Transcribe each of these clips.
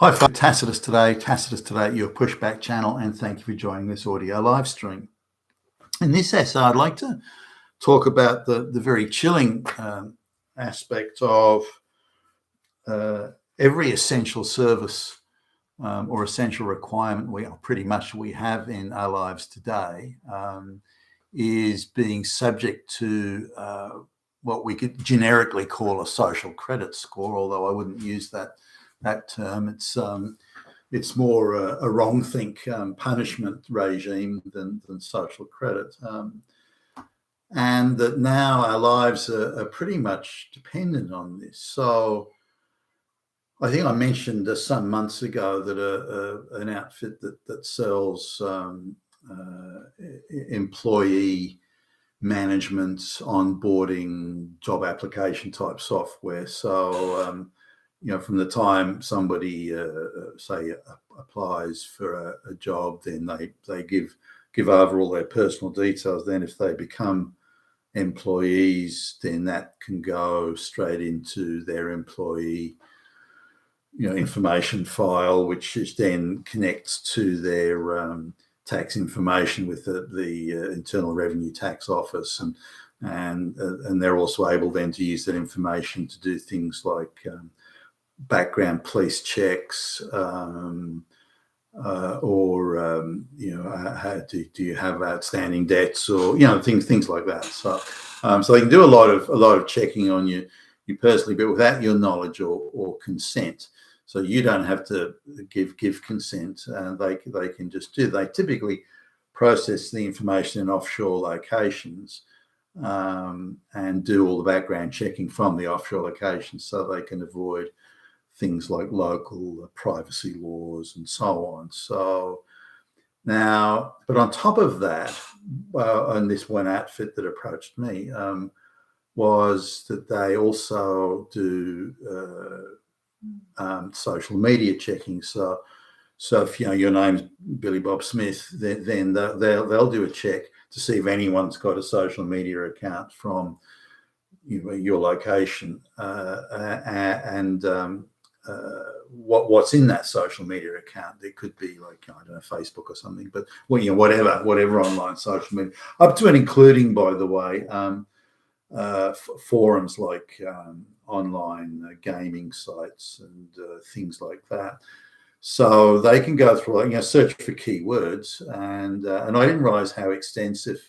Hi, folks. Tacitus today at your pushback channel, and thank you for joining this audio live stream. In this essay, I'd like to talk about the very chilling aspect of every essential service or essential requirement we have in our lives today is being subject to what we could generically call a social credit score, although I wouldn't use that term. It's more a wrong-think punishment regime than social credit, and that now our lives are pretty much dependent on this. So I think I mentioned some months ago that an outfit that sells employee management, onboarding, job application type software. So from the time somebody say applies for a job, then they give over all their personal details. Then if they become employees, then that can go straight into their employee information file, which is then connects to their tax information with the Internal Revenue Tax Office, and they're also able then to use that information to do things like background police checks, or how do you have outstanding debts, or things like that. So they can do a lot of checking on you personally, but without your knowledge or consent. So you don't have to give consent. They can just do. They typically process the information in offshore locations and do all the background checking from the offshore locations, so they can avoid things like local privacy laws and so on. So now, but on top of that, on this one outfit that approached me, was that they also do social media checking. So if your name's Billy Bob Smith, then they'll do a check to see if anyone's got a social media account from your location, and what's in that social media account. It could be like, I don't know, Facebook or something, but whatever online social media, up to and including, by the way, forums like online gaming sites and things like that. So they can go through, search for keywords, and I didn't realize how extensive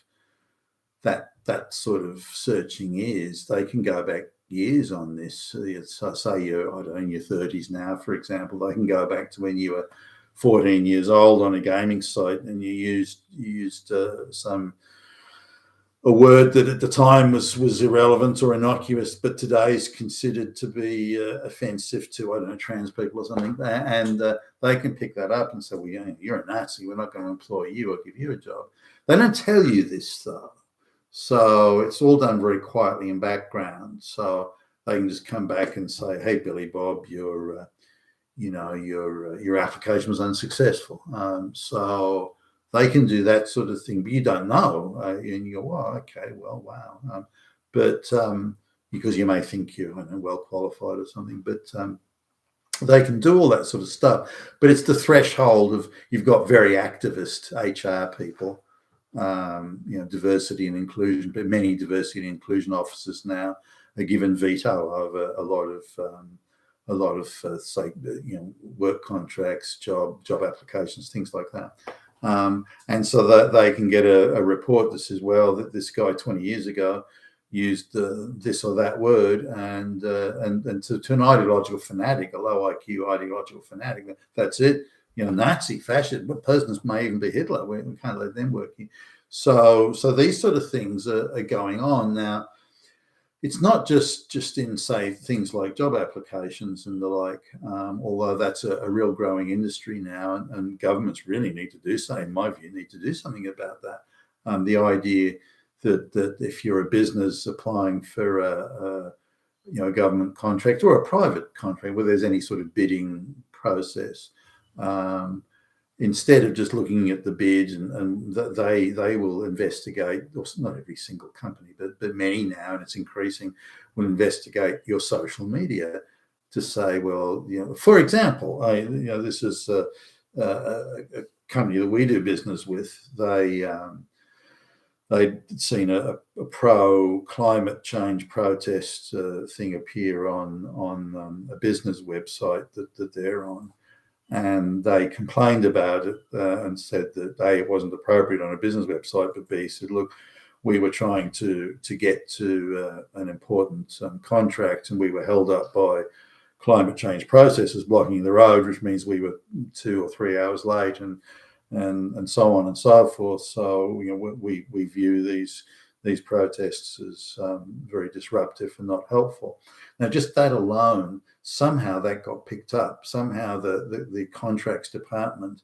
that sort of searching is. They can go back years on this. So say you're in your 30s now, for example, they can go back to when you were 14 years old on a gaming site, and you used a word that at the time was irrelevant or innocuous, but today is considered to be offensive to, I don't know, trans people or something. And they can pick that up and say, well, you're a Nazi, we're not going to employ you or give you a job. They don't tell you this, though. So it's all done very quietly in background. So they can just come back and say, hey, Billy Bob, your application was unsuccessful. So they can do that sort of thing, but you don't know. And you go, well, okay, well, wow. But because you may think you're well qualified or something, but they can do all that sort of stuff. But it's the threshold of, you've got very activist HR people, diversity and inclusion, but many diversity and inclusion officers now are given veto over a lot of say, work contracts, job applications, things like that. And so that they can get a report that says, well, that this guy 20 years ago used this or that word, and to an ideological fanatic, a low IQ ideological fanatic, that's it. Nazi, fascist, what persons may even be Hitler. We can't let them work here. So these sort of things are going on now. It's not just in, say, things like job applications and the like, although that's a real growing industry now, and governments really need to do so, in my view, need to do something about that. The idea that if you're a business applying for a government contract or a private contract where there's any sort of bidding process, instead of just looking at the bid, and they will investigate, or not every single company, but many now, and it's increasing, will investigate your social media to say, well, for example, this is a company that we do business with. They'd seen a pro climate change protest thing appear on a business website that they're on, and they complained about it and said that A, it wasn't appropriate on a business website, but B, said, look, we were trying to get to an important contract, and we were held up by climate change processes blocking the road, which means we were 2 or 3 hours late, and so on and so forth. So we view these protests as very disruptive and not helpful. Now, just that alone, somehow that got picked up. Somehow the contracts department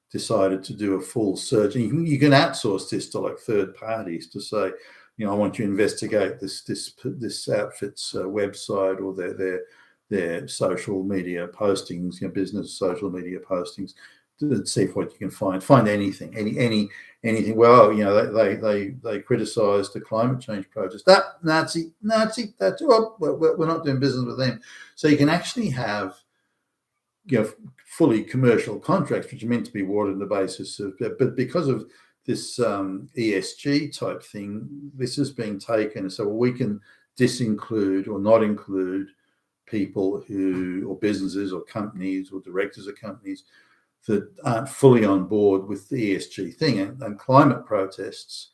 decided to do a full search. And you can outsource this to like third parties to say, I want you to investigate this outfit's website or their social media postings, business social media postings, to see what you can find anything. Well, they criticised the climate change protest. That Nazi. That's we're not doing business with them. So you can actually have fully commercial contracts, which are meant to be awarded on the basis of, but because of this ESG type thing, this is being taken. So we can disinclude or not include people or businesses or companies or directors of companies that aren't fully on board with the ESG thing. And climate protests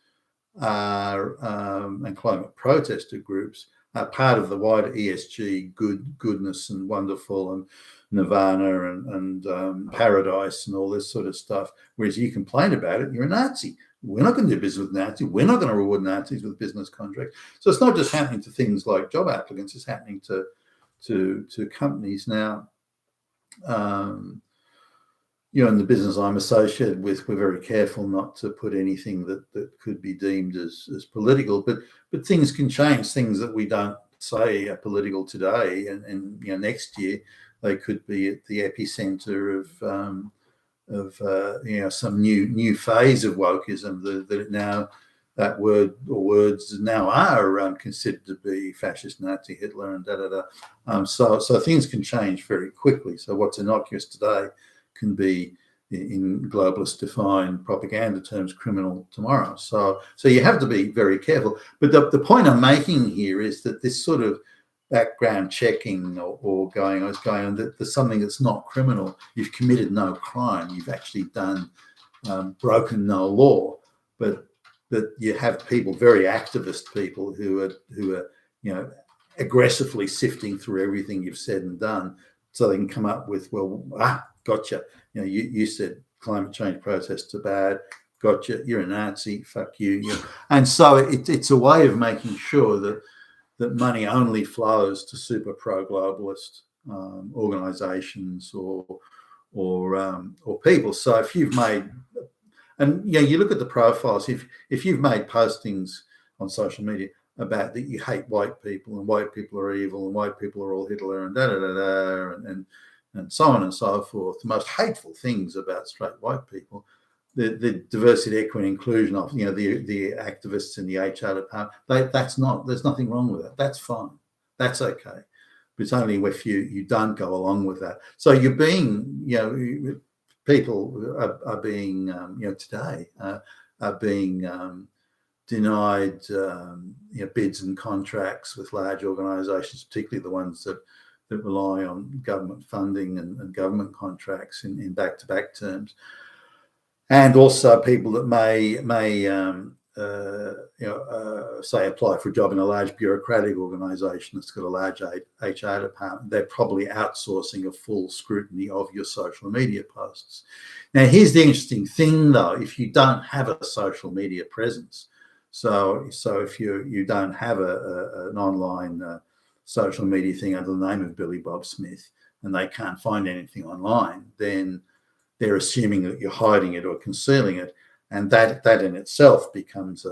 and climate protester groups are part of the wider ESG goodness and wonderful and nirvana and paradise and all this sort of stuff. Whereas you complain about it, you're a Nazi. We're not going to do business with Nazis. We're not going to reward Nazis with business contracts. So it's not just happening to things like job applicants, it's happening to companies now. In the business I'm associated with, we're very careful not to put anything that could be deemed as political, but things can change. Things that we don't say are political today, and next year they could be at the epicenter of some new phase of wokeism that word or words now are considered to be fascist, Nazi, Hitler, and So things can change very quickly. So what's innocuous today can be, in globalist defined propaganda terms, criminal tomorrow. So you have to be very careful. But the point I'm making here is that this sort of background checking or going on, that there's something that's not criminal. You've committed no crime. You've actually broken no law. But you have people, very activist people, who are aggressively sifting through everything you've said and done, so they can come up with, gotcha. You said climate change protests are bad. Gotcha. You're a Nazi. Fuck you. And so it's a way of making sure that money only flows to super pro-globalist organisations or people. So if you've made, and you look at the profiles, if you've made postings on social media about that you hate white people and white people are evil and white people are all Hitler and and so on and so forth, the most hateful things about straight white people, the diversity, equity, inclusion of the activists in the HR department, there's nothing wrong with that. That's fine. That's okay. But it's only if you don't go along with that. So you're being, people are being, today are being denied, bids and contracts with large organisations, particularly the ones that rely on government funding and government contracts in back-to-back terms, and also people that may say apply for a job in a large bureaucratic organisation that's got a large HR department. They're probably outsourcing a full scrutiny of your social media posts. Now, here's the interesting thing, though: if you don't have a social media presence, so if you don't have an online social media thing under the name of Billy Bob Smith, and they can't find anything online, then they're assuming that you're hiding it or concealing it, and that in itself becomes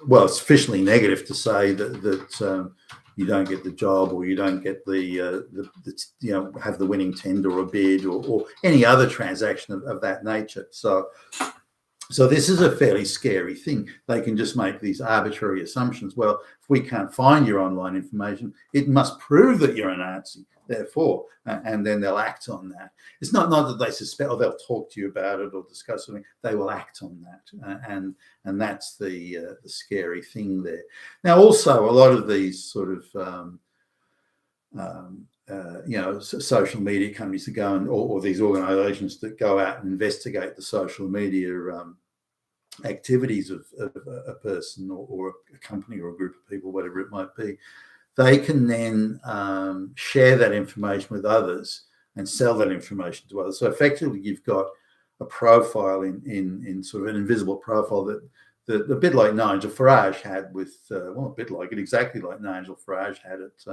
well, it's officially negative to say that you don't get the job, or you don't get have the winning tender or bid or any other transaction of that nature. So So this is a fairly scary thing. They can just make these arbitrary assumptions. Well, if we can't find your online information, it must prove that you're a Nazi, therefore, and then they'll act on that. It's not that they suspect, or they'll talk to you about it or discuss something. They will act on that, and that's the scary thing there. Now, also, a lot of these sort of social media companies that go and, or these organisations that go out and investigate the social media activities of a person or a company or a group of people, whatever it might be, they can then share that information with others and sell that information to others. So effectively, you've got a profile in sort of an invisible profile that a bit like Nigel Farage had with, well, a bit like it, exactly like Nigel Farage had it.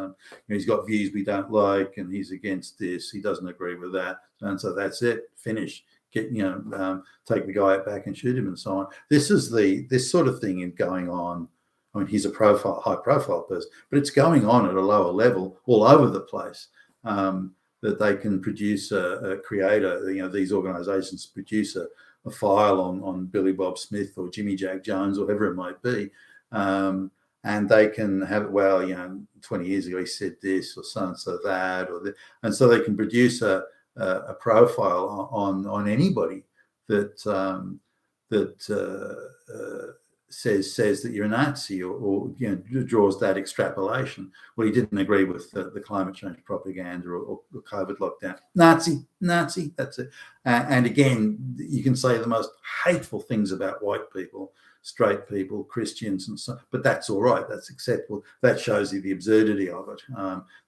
He's got views we don't like, and he's against this. He doesn't agree with that, and so that's it. Finish. Take the guy back and shoot him, and so on. This sort of thing is going on. I mean, he's a high profile person, but it's going on at a lower level all over the place. That they can produce a creator. These organisations produce a file on Billy Bob Smith or Jimmy Jack Jones or whoever it might be, and they can have, 20 years ago he said this or so and so that, and so they can produce a profile on anybody that says that you're a Nazi or draws that extrapolation. Well, he didn't agree with the climate change propaganda or COVID lockdown. Nazi, that's it. And again, you can say the most hateful things about white people, straight people, Christians, and so, but that's all right. That's acceptable. That shows you the absurdity of it.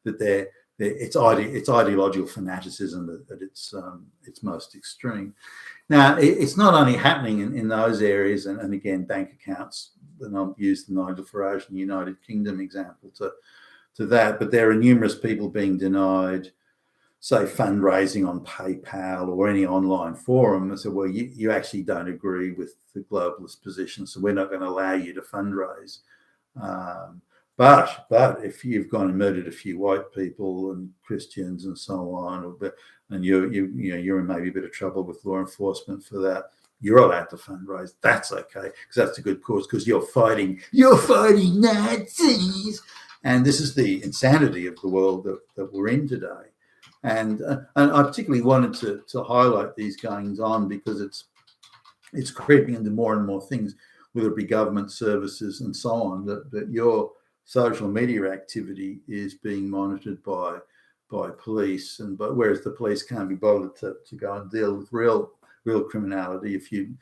That it's ideological fanaticism at its most extreme. Now, it's not only happening in those areas, and again, bank accounts, and I'll use the Nigel Farage and the United Kingdom example to that, but there are numerous people being denied, say, fundraising on PayPal or any online forum. And so, well, you actually don't agree with the globalist position, so we're not going to allow you to fundraise. But if you've gone and murdered a few white people and Christians and so on, and you're in maybe a bit of trouble with law enforcement for that, you're allowed to fundraise. That's okay, because that's a good cause, because you're fighting Nazis. And this is the insanity of the world that we're in today. And I particularly wanted to highlight these goings on because it's creeping into more and more things, whether it be government services and so on, that your social media activity is being monitored by police, but whereas the police can't be bothered to go and deal with real criminality. If you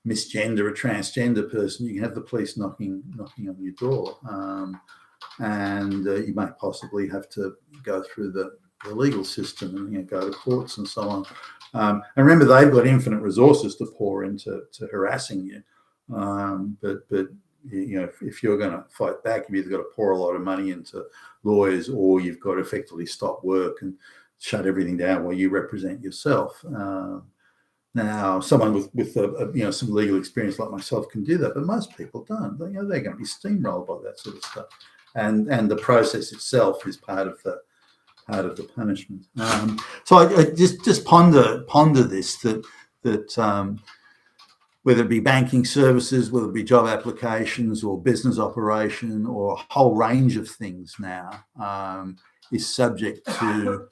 misgender a transgender person, you can have the police knocking on your door, and you may possibly have to go through the legal system and go to courts and so on. And remember, they've got infinite resources to pour into harassing you, but if you're going to fight back, you've either got to pour a lot of money into lawyers, or you've got to effectively stop work and shut everything down while you represent yourself. Now, someone with some legal experience like myself can do that, but most people don't. They're going to be steamrolled by that sort of stuff, and the process itself is part of the punishment. So I just ponder this that. Whether it be banking services, whether it be job applications or business operation or a whole range of things now, is subject to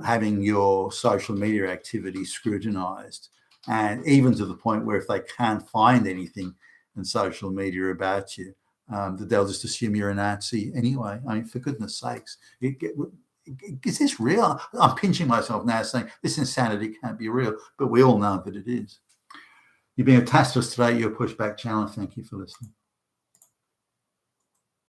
having your social media activity scrutinized. And even to the point where if they can't find anything in social media about you, that they'll just assume you're a Nazi anyway. I mean, for goodness sakes, is this real? I'm pinching myself now saying this insanity can't be real, but we all know that it is. You've been a task for us today, your Pushback channel. Thank you for listening.